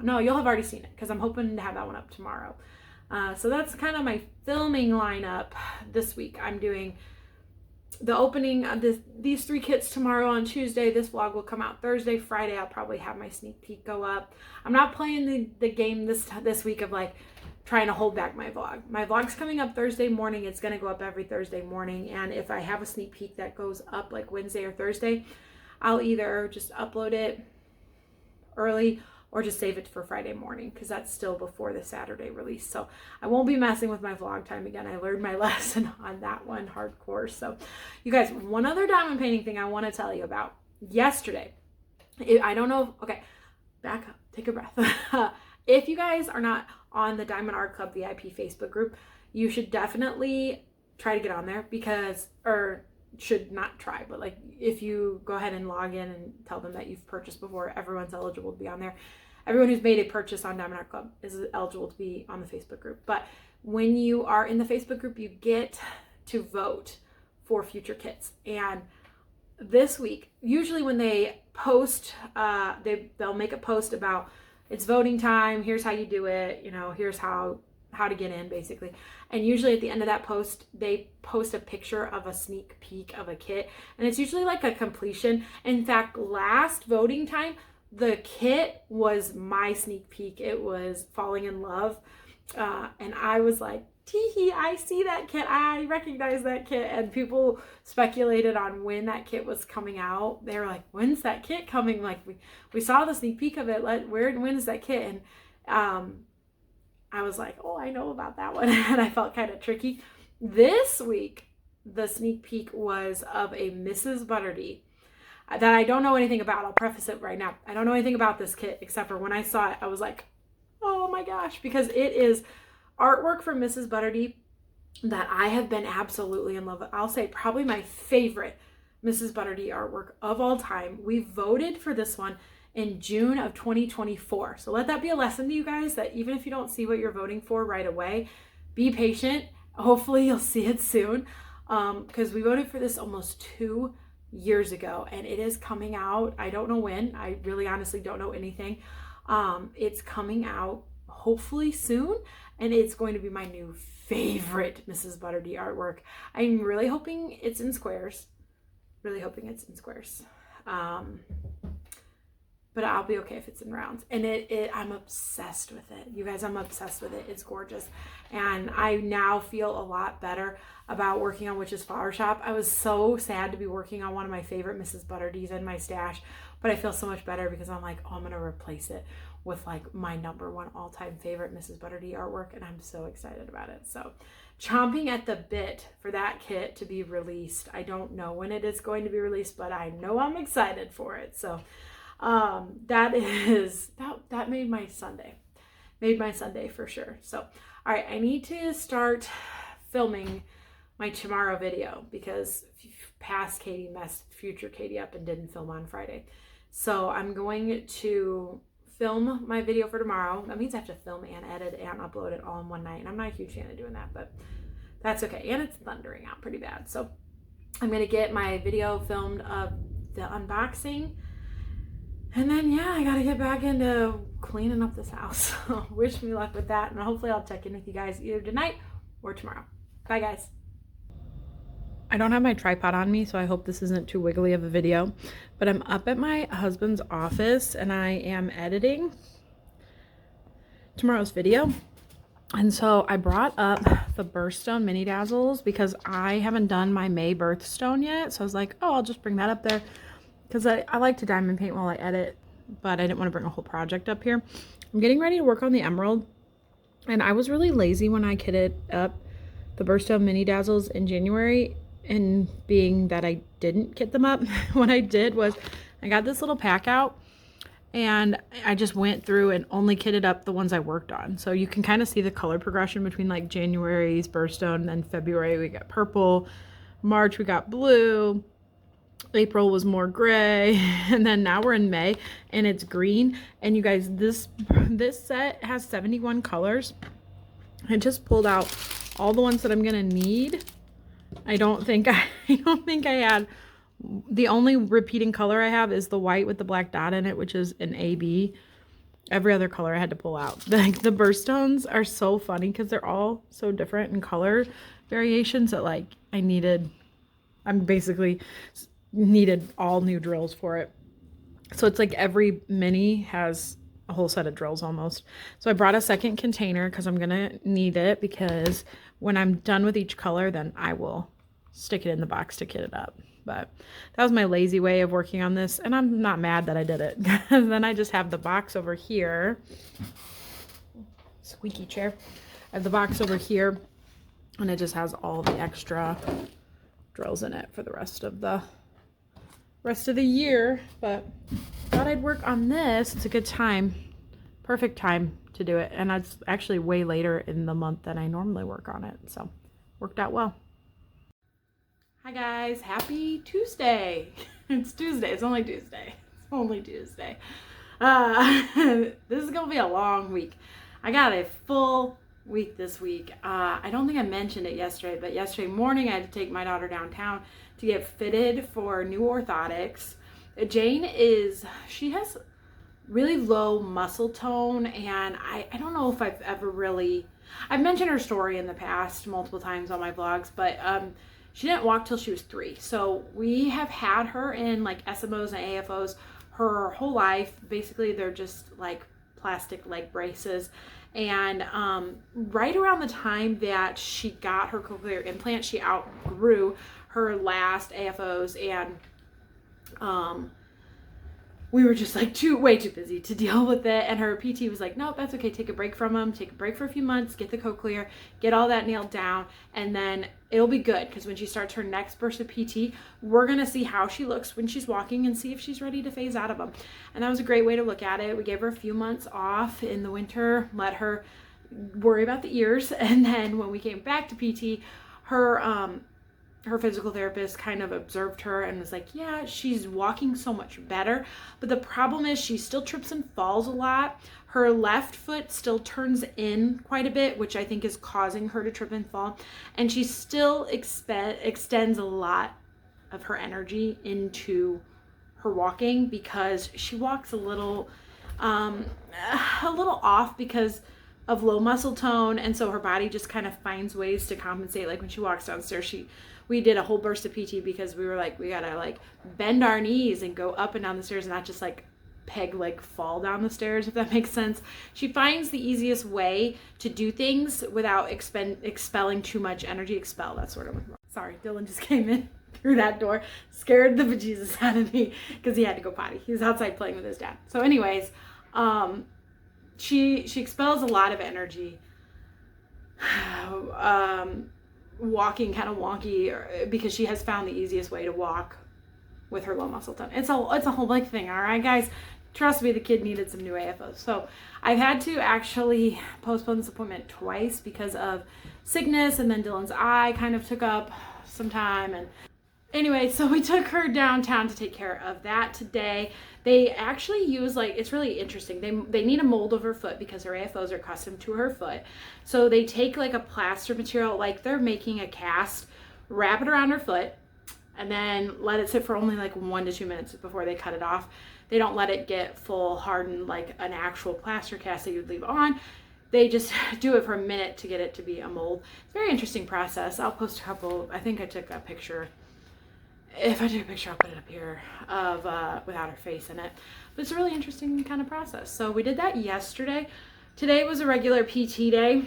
Speaker 1: No, you'll have already seen it because I'm hoping to have that one up tomorrow. So that's kind of my filming lineup this week. I'm doing the opening of these 3 kits tomorrow on Tuesday. This vlog will come out Thursday. Friday, I'll probably have my sneak peek go up. I'm not playing the game this week of like trying to hold back my vlog. My vlog's coming up Thursday morning. It's going to go up every Thursday morning. And if I have a sneak peek that goes up like Wednesday or Thursday, I'll either just upload it early, or just save it for Friday morning because that's still before the Saturday release. So I won't be messing with my vlog time again. I learned my lesson on that one hardcore. So you guys, one other diamond painting thing I want to tell you about. Yesterday, I don't know, okay, back up, take a breath. If you guys are not on the Diamond Art Club VIP Facebook group, you should definitely try to get on there or should not try, but like if you go ahead and log in and tell them that you've purchased before, everyone's eligible to be on there. Everyone who's made a purchase on Diamond Art Club is eligible to be on the Facebook group. But when you are in the Facebook group, you get to vote for future kits. And this week, usually when they post, they'll make a post about it's voting time, here's how you do it, you know, here's how to get in basically. And usually at the end of that post, they post a picture of a sneak peek of a kit, and it's usually like a completion. In fact, last voting time, the kit was my sneak peek. It was Falling in Love, and I was like, tee, I see that kit, I recognize that kit. And people speculated on when that kit was coming out. They were like, when's that kit coming? Like, we saw the sneak peek of it, when is that kit? And I was like, oh, I know about that one. And I felt kind of tricky. This week, the sneak peek was of a Mrs. Butterdy that I don't know anything about. I'll preface it right now. I don't know anything about this kit, except for when I saw it, I was like, oh my gosh, because it is artwork from Mrs. Butterdy that I have been absolutely in love with. I'll say probably my favorite Mrs. Butterdy artwork of all time. We voted for this one in June of 2024. So let that be a lesson to you guys that even if you don't see what you're voting for right away, be patient. Hopefully you'll see it soon, because we voted for this almost 2 years ago and it is coming out. I don't know when. I really honestly don't know anything. It's coming out hopefully soon, and it's going to be my new favorite Mrs. Butterdy artwork. I'm really hoping it's in squares. But I'll be okay if it's in rounds. And I'm obsessed with it. You guys, I'm obsessed with it. It's gorgeous. And I now feel a lot better about working on Witch's Flower Shop. I was so sad to be working on one of my favorite Mrs. Butterdys in my stash, but I feel so much better because I'm like, oh, I'm going to replace it with like my #1 all-time favorite Mrs. Butterdy artwork, and I'm so excited about it. So chomping at the bit for that kit to be released. I don't know when it is going to be released, but I know I'm excited for it. So that made my Sunday for sure. So all right, I need to start filming my tomorrow video because past Katie messed future Katie up and didn't film on Friday. So I'm going to film my video for tomorrow. That means I have to film and edit and upload it all in one night, and I'm not a huge fan of doing that, but that's okay. And it's thundering out pretty bad, so I'm gonna get my video filmed of the unboxing, and then yeah, I gotta get back into cleaning up this house. So wish me luck with that, and hopefully I'll check in with you guys either tonight or tomorrow. Bye guys. I don't have my tripod on me, so I hope this isn't too wiggly of a video, but I'm up at my husband's office and I am editing tomorrow's video. And so I brought up the Birthstone mini dazzles because I haven't done my May birthstone yet. So I was like, oh, I'll just bring that up there because I like to diamond paint while I edit, but I didn't want to bring a whole project up here. I'm getting ready to work on the emerald, and I was really lazy when I kitted up the Birthstone mini dazzles in January. And being that I didn't kit them up, what I did was I got this little pack out and I just went through and only kitted up the ones I worked on. So you can kind of see the color progression between like January's Birthstone, then February we got purple, March we got blue, April was more gray, and then now we're in May and it's green. And you guys, this set has 71 colors. I just pulled out all the ones that I'm gonna need. I don't think I had, the only repeating color I have is the white with the black dot in it, which is an AB. Every other color I had to pull out. Like the Birthstones are so funny because they're all so different in color variations that like I basically needed all new drills for it. So it's like every mini has a whole set of drills almost. So I brought a second container because I'm gonna need it, because when I'm done with each color, then I will stick it in the box to kit it up. But that was my lazy way of working on this, and I'm not mad that I did it. And then I just have the box over here. Squeaky chair. I have the box over here, and it just has all the extra drills in it for the rest of the year. But thought I'd work on this. It's a good time, perfect time to do it, and it's actually way later in the month than I normally work on it, so worked out well. Hi guys, happy Tuesday. It's Tuesday. It's only Tuesday. This is gonna be a long week. I got a full week this week. I don't think I mentioned it yesterday, but yesterday morning I had to take my daughter downtown to get fitted for new orthotics. Jane she has really low muscle tone, and I don't know if I've mentioned her story in the past multiple times on my vlogs, but she didn't walk till she was 3. So we have had her in like SMOs and AFOs her whole life. Basically, they're just like plastic leg braces. And right around the time that she got her cochlear implant, she outgrew her last AFOs, and we were just like way too busy to deal with it. And her PT was like, nope, that's okay. Take a break from them. Take a break for a few months. Get the cochlear. Get all that nailed down. And then it'll be good. Because when she starts her next burst of PT, we're going to see how she looks when she's walking and see if she's ready to phase out of them. And that was a great way to look at it. We gave her a few months off in the winter. Let her worry about the ears. And then when we came back to PT, her physical therapist kind of observed her and was like, yeah, she's walking so much better. But the problem is she still trips and falls a lot. Her left foot still turns in quite a bit, which I think is causing her to trip and fall. And she still extends a lot of her energy into her walking because she walks a little off because of low muscle tone. And so her body just kind of finds ways to compensate. Like when she walks downstairs, we did a whole burst of PT because we were like, we gotta like bend our knees and go up and down the stairs and not just like fall down the stairs, if that makes sense. She finds the easiest way to do things without expelling too much energy. That's sort of wrong. Sorry, Dylan just came in through that door, scared the bejesus out of me because he had to go potty. He was outside playing with his dad. So anyways, she expels a lot of energy. Walking kind of wonky because she has found the easiest way to walk with her low muscle tone. It's a whole big thing, all right, guys? Trust me, the kid needed some new AFOs. So I've had to actually postpone this appointment twice because of sickness, and then Dylan's eye kind of took up some time. And anyway, so we took her downtown to take care of that today. They actually use it's really interesting. They need a mold of her foot because her AFOs are custom to her foot. So they take like a plaster material, like they're making a cast, wrap it around her foot, and then let it sit for only like 1 to 2 minutes before they cut it off. They don't let it get full hardened like an actual plaster cast that you'd leave on. They just do it for a minute to get it to be a mold. It's a very interesting process. I'll post a couple. I think I took a picture. If I take a picture, I'll put it up here of without her face in it. But it's a really interesting kind of process. So we did that yesterday. Today was a regular PT day.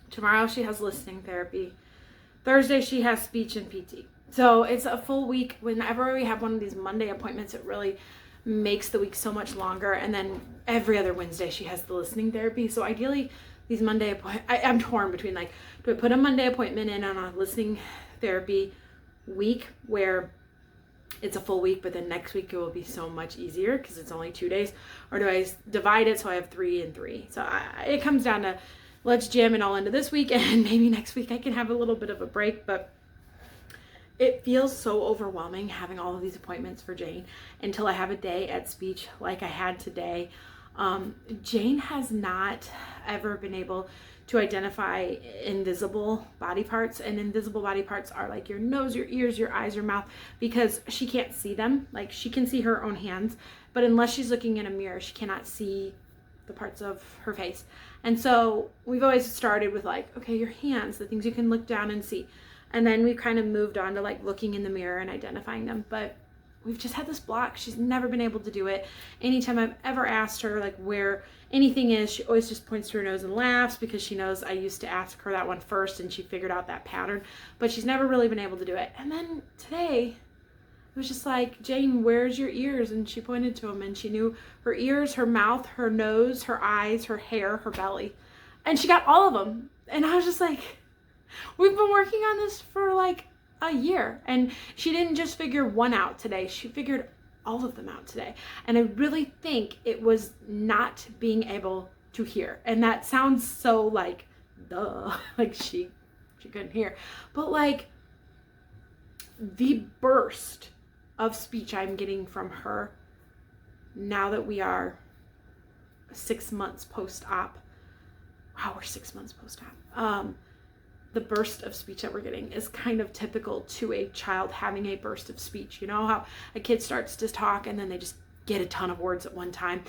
Speaker 1: Tomorrow she has listening therapy. Thursday she has speech and PT. So it's a full week. Whenever we have one of these Monday appointments, it really makes the week so much longer. And then every other Wednesday she has the listening therapy. So ideally these Monday appointments, I'm torn between like, do I put a Monday appointment in on a listening therapy week where it's a full week, but then next week it will be so much easier because it's only 2 days, or do I divide it so I have 3 and 3? So it comes down to let's jam it all into this week, and maybe next week I can have a little bit of a break. But it feels so overwhelming having all of these appointments for Jane until I have a day at speech like I had today. Jane has not ever been able to identify invisible body parts, and invisible body parts are like your nose, your ears, your eyes, your mouth, because she can't see them. Like she can see her own hands, but unless she's looking in a mirror, she cannot see the parts of her face. And so we've always started with like, okay, your hands, the things you can look down and see. And then we've kind of moved on to like looking in the mirror and identifying them. But we've just had this block. She's never been able to do it. Anytime I've ever asked her like where anything is, she always just points to her nose and laughs, because she knows I used to ask her that one first and she figured out that pattern, but she's never really been able to do it. And then today it was just like, Jane, where's your ears? And she pointed to them, and she knew her ears, her mouth, her nose, her eyes, her hair, her belly. And she got all of them. And I was just like, we've been working on this for like a year. And she didn't just figure one out today. She figured all of them out today. And I really think it was not being able to hear. And that sounds so like, duh, like she couldn't hear. But like the burst of speech I'm getting from her now that we are 6 months post-op. Wow, we're 6 months post-op. The burst of speech that we're getting is kind of typical to a child having a burst of speech. You know how a kid starts to talk and then they just get a ton of words at one time?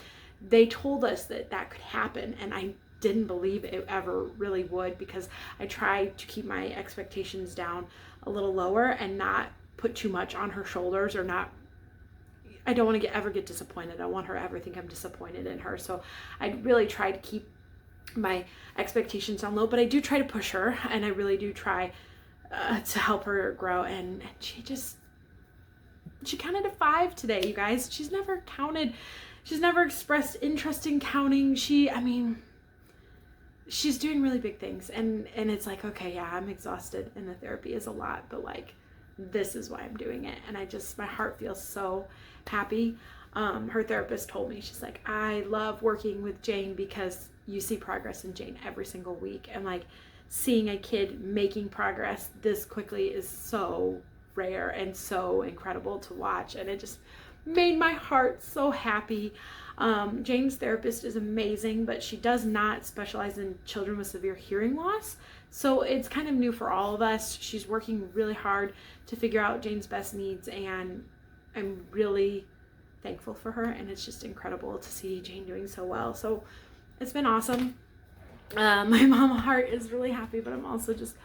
Speaker 1: They told us that that could happen, and I didn't believe it ever really would, because I tried to keep my expectations down a little lower and not put too much on her shoulders, or not, I don't want to ever get disappointed. I want her to ever think I'm disappointed in her. So I really try to keep my expectations down low, but I do try to push her, and I really do try to help her grow. And she counted to 5 today, you guys. She's never counted. She's never expressed interest in counting. She's doing really big things, and it's like, okay, yeah, I'm exhausted and the therapy is a lot, but like, this is why I'm doing it. And my heart feels so happy. Her therapist told me, she's like, I love working with Jane because you see progress in Jane every single week. And like, seeing a kid making progress this quickly is so rare and so incredible to watch. And it just made my heart so happy. Jane's therapist is amazing, but she does not specialize in children with severe hearing loss. So it's kind of new for all of us. She's working really hard to figure out Jane's best needs, and I'm really thankful for her. And it's just incredible to see Jane doing so well. So it's been awesome. My mama heart is really happy, but I'm also just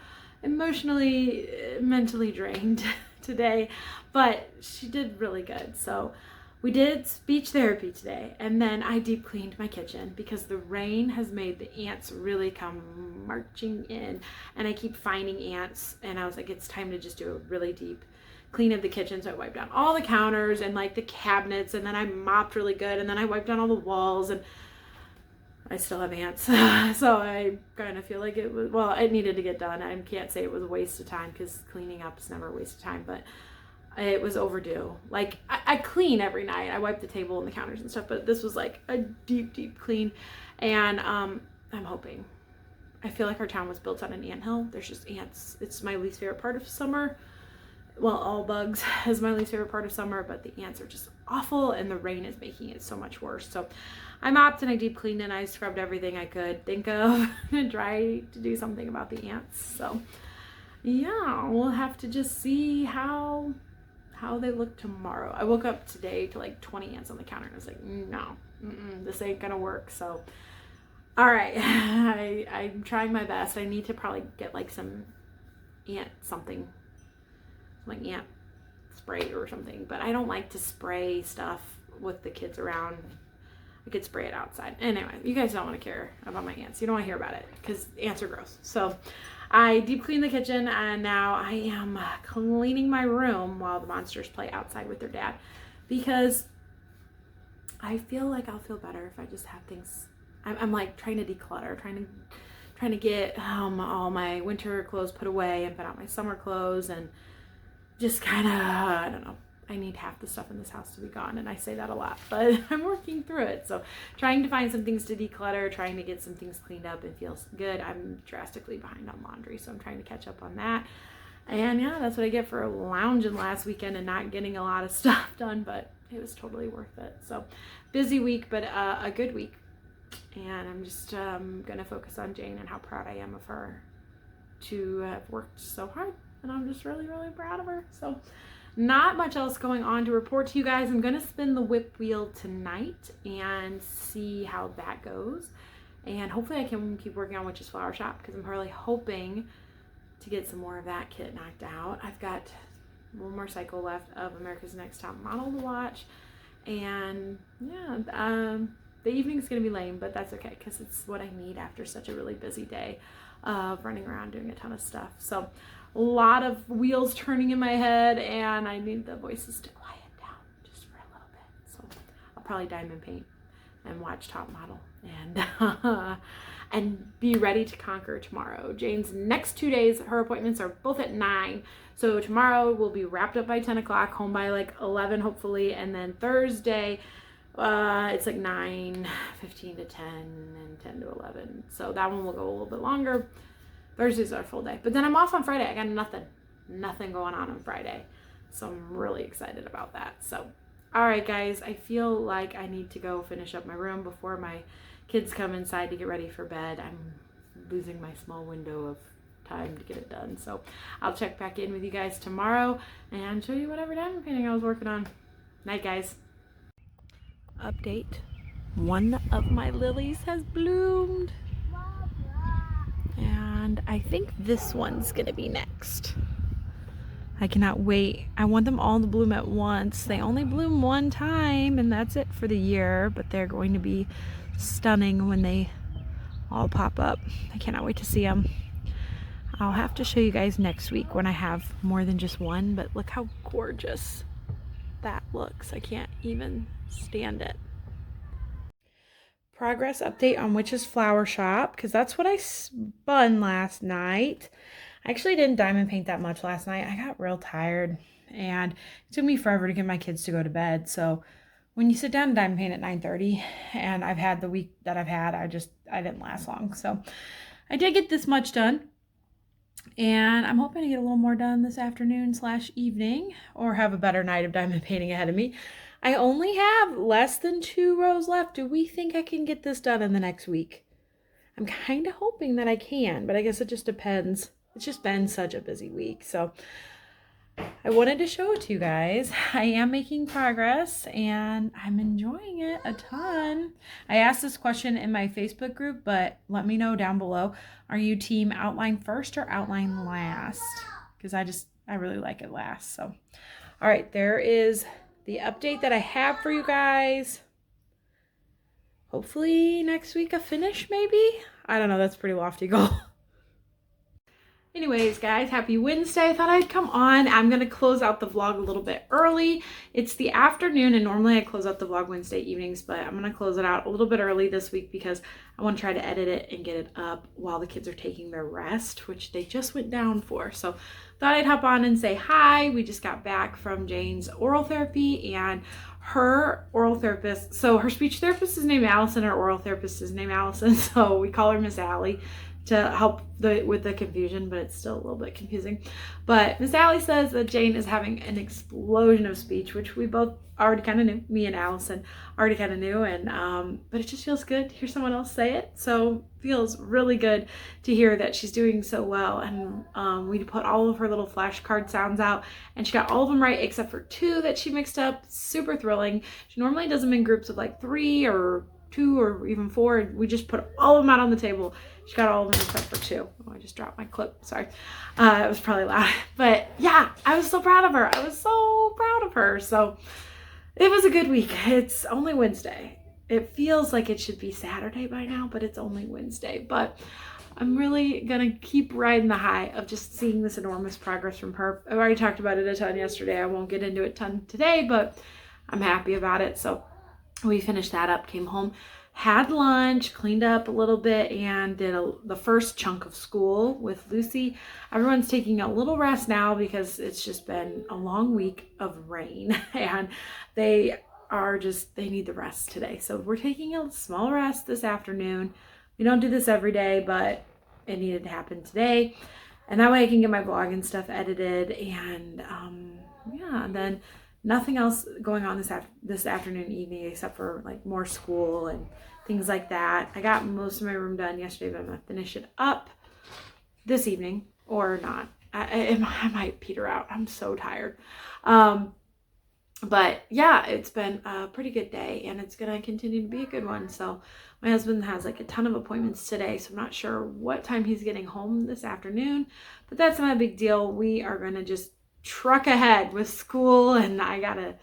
Speaker 1: emotionally, mentally drained today. But she did really good. So we did speech therapy today, and then I deep cleaned my kitchen because the rain has made the ants really come marching in, and I keep finding ants, and I was like, it's time to just do a really deep clean of the kitchen. So I wiped down all the counters and like the cabinets, and then I mopped really good, and then I wiped down all the walls, and I still have ants. So I kind of feel like it needed to get done. I can't say it was a waste of time, because cleaning up is never a waste of time, but it was overdue. Like, I clean every night. I wipe the table and the counters and stuff, but this was like a deep, deep clean. And I'm hoping. I feel like our town was built on an anthill. There's just ants. It's my least favorite part of summer. Well, all bugs is my least favorite part of summer, but the ants are just awful, and the rain is making it so much worse. So I mopped and I deep cleaned and I scrubbed everything I could think of and try to do something about the ants. So yeah, we'll have to just see how they look tomorrow. I woke up today to like 20 ants on the counter, and I was like, no, this ain't gonna work. So all right, I'm trying my best. I need to probably get like some ant something, like ant spray or something, but I don't like to spray stuff with the kids around. I could spray it outside. Anyway, you guys don't want to care about my ants. You don't want to hear about it because ants are gross. So I deep cleaned the kitchen, and now I am cleaning my room while the monsters play outside with their dad, because I feel like I'll feel better if I just have things. I'm like trying to declutter, trying to get all my winter clothes put away and put out my summer clothes, and just kind of, I don't know. I need half the stuff in this house to be gone, and I say that a lot, but I'm working through it. So trying to find some things to declutter, trying to get some things cleaned up and feels good. I'm drastically behind on laundry, so I'm trying to catch up on that. And yeah, that's what I get for lounging last weekend and not getting a lot of stuff done, but it was totally worth it. So busy week, but a good week. And I'm just going to focus on Jane and how proud I am of her to have worked so hard. And I'm just really, really proud of her. So not much else going on to report to you guys. I'm going to spin the whip wheel tonight and see how that goes. And hopefully I can keep working on Witch's Flower Shop, because I'm really hoping to get some more of that kit knocked out. I've got one more cycle left of America's Next Top Model to watch. And yeah, the evening's gonna be lame, but that's okay because it's what I need after such a really busy day of running around doing a ton of stuff. So a lot of wheels turning in my head, and I need the voices to quiet down just for a little bit. So I'll probably diamond paint and watch Top Model and and be ready to conquer tomorrow. Jane's next 2 days, her appointments are both at 9. So tomorrow we'll be wrapped up by 10 o'clock, home by like 11 hopefully, and then Thursday it's like 9:15 to 10 and 10 to 11. So that one will go a little bit longer. Thursday's our full day. But then I'm off on Friday. I got nothing going on Friday. So I'm really excited about that. So, all right, guys, I feel like I need to go finish up my room before my kids come inside to get ready for bed. I'm losing my small window of time to get it done. So I'll check back in with you guys tomorrow and show you whatever diamond painting I was working on. Night, guys. Update. One of my lilies has bloomed. And I think this one's gonna be next. I cannot wait. I want them all to bloom at once. They only bloom one time and that's it for the year, but they're going to be stunning when they all pop up. I cannot wait to see them. I'll have to show you guys next week when I have more than just one, but look how gorgeous that looks. I can't even stand it. Progress update on Witch's Flower Shop, because that's what I spun last night. I actually didn't diamond paint that much last night. I got real tired and it took me forever to get my kids to go to bed. So when you sit down and diamond paint at 9:30, and I've had the week that I've had, I didn't last long. So I did get this much done, and I'm hoping to get a little more done this afternoon / evening, or have a better night of diamond painting ahead of me. I only have less than 2 rows left. Do we think I can get this done in the next week? I'm kind of hoping that I can, but I guess it just depends. It's just been such a busy week. So I wanted to show it to you guys. I am making progress and I'm enjoying it a ton. I asked this question in my Facebook group, but let me know down below. Are you team outline first or outline last? Because I really like it last. So, all right, there is the update that I have for you guys. Hopefully next week a finish maybe? I don't know, that's a pretty lofty goal. Anyways, guys, happy Wednesday. I thought I'd come on. I'm going to close out the vlog a little bit early. It's the afternoon, and normally I close out the vlog Wednesday evenings, but I'm going to close it out a little bit early this week because I want to try to edit it and get it up while the kids are taking their rest, which they just went down for. So thought I'd hop on and say hi. We just got back from Jane's oral therapy, and her oral therapist, so her speech therapist is named Allison, her oral therapist is named Allison, so we call her Miss Allie to help with the confusion, but it's still a little bit confusing. But Miss Allie says that Jane is having an explosion of speech, which we both already kind of knew. Me and Allison already kind of knew, and but it just feels good to hear someone else say it. So feels really good to hear that she's doing so well. And we put all of her little flashcard sounds out, and she got all of them right except for 2 that she mixed up. Super thrilling. She normally does them in groups of like 3 or 2 or even 4, and we just put all of them out on the table. She got all of them except for 2. Oh, I just dropped my clip. Sorry. It was probably loud. But yeah, I was so proud of her. I was so proud of her. So it was a good week. It's only Wednesday. It feels like it should be Saturday by now, but it's only Wednesday. But I'm really going to keep riding the high of just seeing this enormous progress from her. I've already talked about it a ton yesterday. I won't get into it a ton today, but I'm happy about it. So we finished that up, came home, had lunch, cleaned up a little bit, and did the first chunk of school with Lucy. Everyone's taking a little rest now because it's just been a long week of rain, and they need the rest today. So we're taking a small rest this afternoon. We don't do this every day, but it needed to happen today. And that way I can get my vlog and stuff edited, and yeah, and then nothing else going on this afternoon, evening, except for like more school and things like that. I got most of my room done yesterday, but I'm gonna finish it up this evening or not. I might peter out. I'm so tired. But yeah, it's been a pretty good day, and it's gonna continue to be a good one. So my husband has like a ton of appointments today, so I'm not sure what time he's getting home this afternoon, but that's not a big deal. We are gonna just truck ahead with school, and I gotta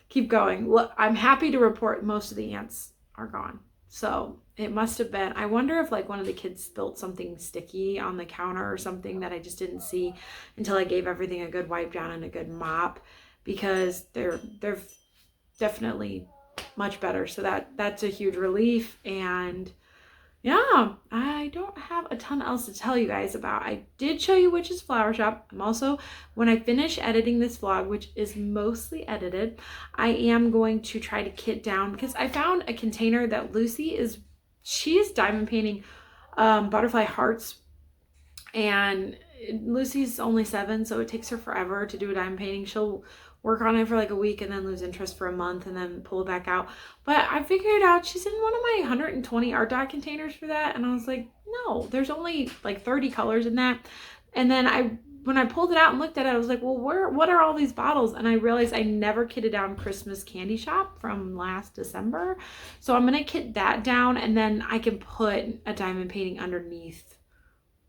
Speaker 1: keep going. Look, I'm happy to report most of the ants are gone. So it must have been, I wonder if like one of the kids spilt something sticky on the counter or something that I just didn't see until I gave everything a good wipe down and a good mop, because they're definitely much better. So that's a huge relief. And yeah, I don't have a ton else to tell you guys about. I did show you Witch's Flower Shop. I'm also, when I finish editing this vlog, which is mostly edited, I am going to try to kit down, because I found a container that she's diamond painting butterfly hearts, and Lucy's only 7, so it takes her forever to do a diamond painting. She'll work on it for like a week and then lose interest for a month and then pull it back out. But I figured out she's in one of my 120 art dot containers for that, and I was like, no, there's only like 30 colors in that. And then when I pulled it out and looked at it, I was like, well, what are all these bottles? And I realized I never kitted down Christmas Candy Shop from last December. So I'm gonna kit that down, and then I can put a diamond painting underneath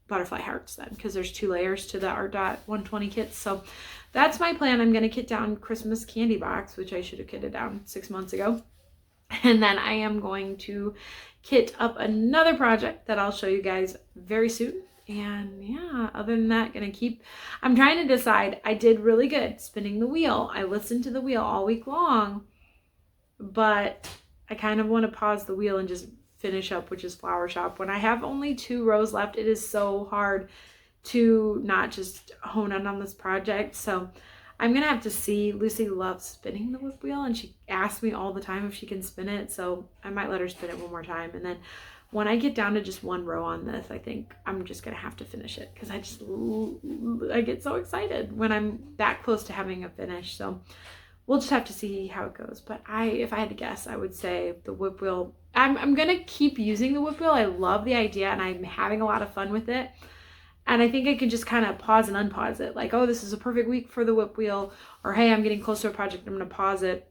Speaker 1: butterfly hearts then, because there's 2 layers to the art dot 120 kits. So that's my plan. I'm going to kit down Christmas candy box, which I should have kitted down 6 months ago, and then I am going to kit up another project that I'll show you guys very soon. And yeah, other than that, I'm trying to decide. I did really good spinning the wheel. I listened to the wheel all week long, but I kind of want to pause the wheel and just finish up Witch's Flower Shop. When I have only 2 rows left, it is so hard to not just hone in on this project. So I'm gonna have to see. Lucy loves spinning the whip wheel, and she asks me all the time if she can spin it, so I might let her spin it one more time. And then when I get down to just 1 row on this, I think I'm just gonna have to finish it, because I get so excited when I'm that close to having a finish. So we'll just have to see how it goes. But if I had to guess, I would say the whip wheel. I'm going to keep using the whip wheel. I love the idea, and I'm having a lot of fun with it. And I think I can just kind of pause and unpause it. Like, oh, this is a perfect week for the whip wheel. Or, hey, I'm getting close to a project, I'm going to pause it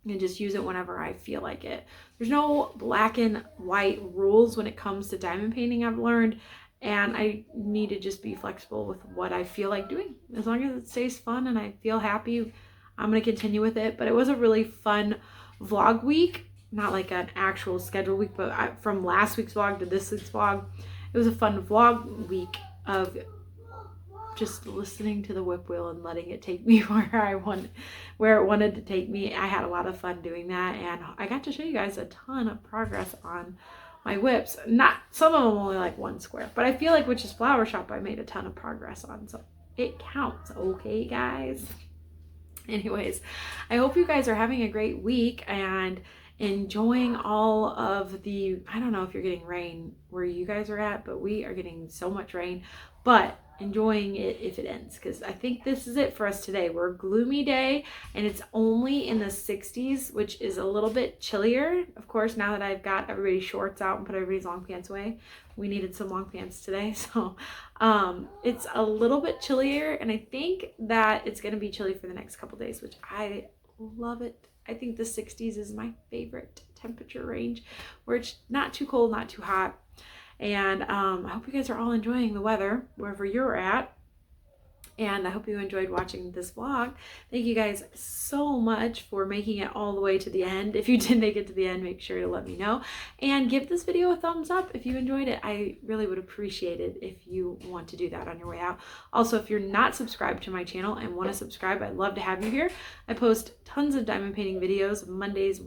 Speaker 1: and just use it whenever I feel like it. There's no black and white rules when it comes to diamond painting, I've learned. And I need to just be flexible with what I feel like doing. As long as it stays fun and I feel happy, I'm going to continue with it. But it was a really fun vlog week. Not like an actual schedule week, but from last week's vlog to this week's vlog, it was a fun vlog week of just listening to the whip wheel and letting it take me where it wanted to take me. I had a lot of fun doing that, and I got to show you guys a ton of progress on my whips. Not some of them only like 1 square, but I feel like Witch's Flower Shop I made a ton of progress on, so it counts. Okay, guys. Anyways, I hope you guys are having a great week and enjoying all of the, I don't know if you're getting rain where you guys are at, but we are getting so much rain, but enjoying it if it ends, because I think this is it for us today. We're a gloomy day, and it's only in the 60s, which is a little bit chillier. Of course, now that I've got everybody's shorts out and put everybody's long pants away, we needed some long pants today. So it's a little bit chillier, and I think that it's going to be chilly for the next couple days, which I love it. I think the 60s is my favorite temperature range, where it's not too cold, not too hot. And I hope you guys are all enjoying the weather wherever you're at. And I hope you enjoyed watching this vlog. Thank you guys so much for making it all the way to the end. If you did make it to the end, make sure to let me know. And give this video a thumbs up if you enjoyed it. I really would appreciate it if you want to do that on your way out. Also, if you're not subscribed to my channel and want to subscribe, I'd love to have you here. I post tons of diamond painting videos Mondays,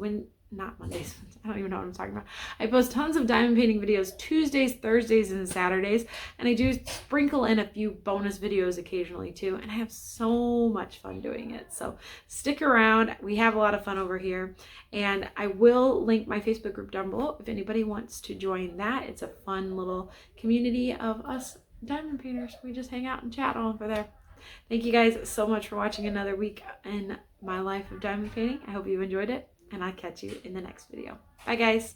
Speaker 1: not Mondays, I don't even know what I'm talking about. I post tons of diamond painting videos Tuesdays, Thursdays, and Saturdays, and I do sprinkle in a few bonus videos occasionally too, and I have so much fun doing it. So stick around. We have a lot of fun over here, and I will link my Facebook group down below if anybody wants to join that. It's a fun little community of us diamond painters. We just hang out and chat all over there. Thank you guys so much for watching another week in my life of diamond painting. I hope you enjoyed it, and I'll catch you in the next video. Bye, guys.